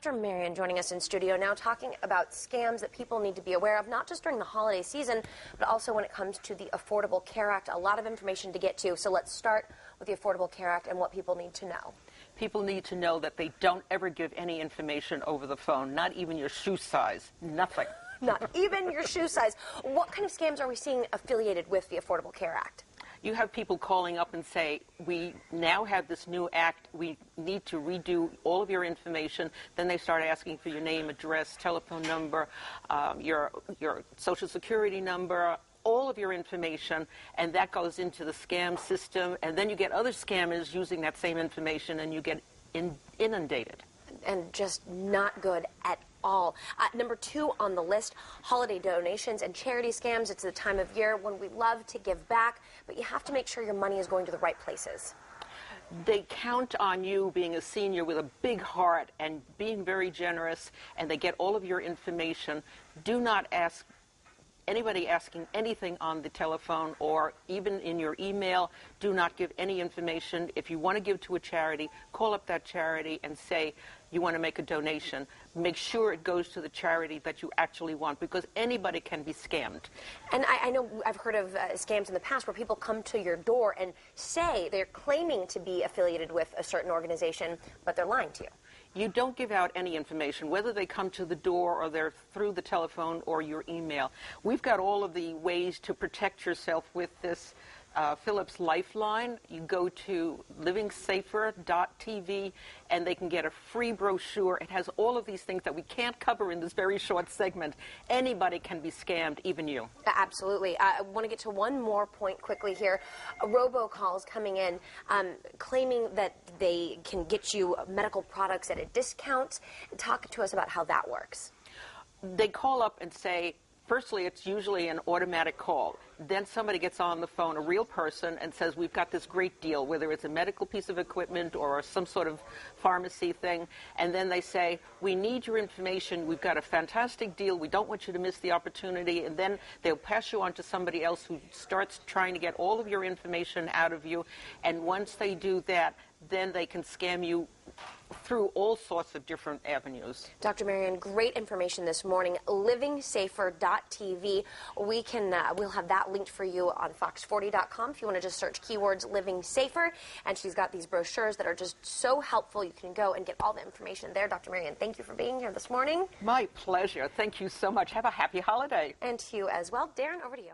Dr. Marion joining us in studio now, talking about scams that people need to be aware of, not just during the holiday season, but also when it comes to the Affordable Care Act. A lot of information to get to, so let's start with the Affordable Care Act and what people need to know. People need to know that they don't ever give any information over the phone, not even your shoe size, nothing. Not even your shoe size. What kind of scams are we seeing affiliated with the Affordable Care Act? You have people calling up and say, we now have this new act, we need to redo all of your information. Then they start asking for your name, address, telephone number, your social security number, all of your information, and that goes into the scam system, and then you get other scammers using that same information, and you get inundated. And just not good at all. Number 2 on the list, holiday donations and charity scams. It's the time of year when we love to give back, but you have to make sure your money is going to the right places. They count on you being a senior with a big heart and being very generous, and they get all of your information. Do not ask anybody asking anything on the telephone or even in your email. Do not give any information. If you want to give to a charity, call up that charity and say you want to make a donation. Make sure it goes to the charity that you actually want, because anybody can be scammed. And I know I've heard of scams in the past where people come to your door and say they're claiming to be affiliated with a certain organization, but they're lying to you. You don't give out any information, whether they come to the door or they're through the telephone or your email. We've got all of the ways to protect yourself with this Philips Lifeline. You go to livingsafer.tv and they can get a free brochure. It has all of these things that we can't cover in this very short segment. Anybody can be scammed, even you. Absolutely. I want to get to one more point quickly here. Robocalls coming in claiming that they can get you medical products at a discount. Talk to us about how that works. They call up and say, firstly, it's usually an automatic call. Then somebody gets on the phone, a real person, and says, we've got this great deal, whether it's a medical piece of equipment or some sort of pharmacy thing. And then they say, we need your information. We've got a fantastic deal. We don't want you to miss the opportunity. And then they'll pass you on to somebody else who starts trying to get all of your information out of you. And once they do that, then they can scam you through all sorts of different avenues. Dr. Marion, great information this morning. livingsafer.tv. We'll have that linked for you on fox40.com if you want to just search keywords Living Safer. And she's got these brochures that are just so helpful. You can go and get all the information there. Dr. Marion, thank you for being here this morning. My pleasure. Thank you so much. Have a happy holiday. And to you as well. Darren, over to you.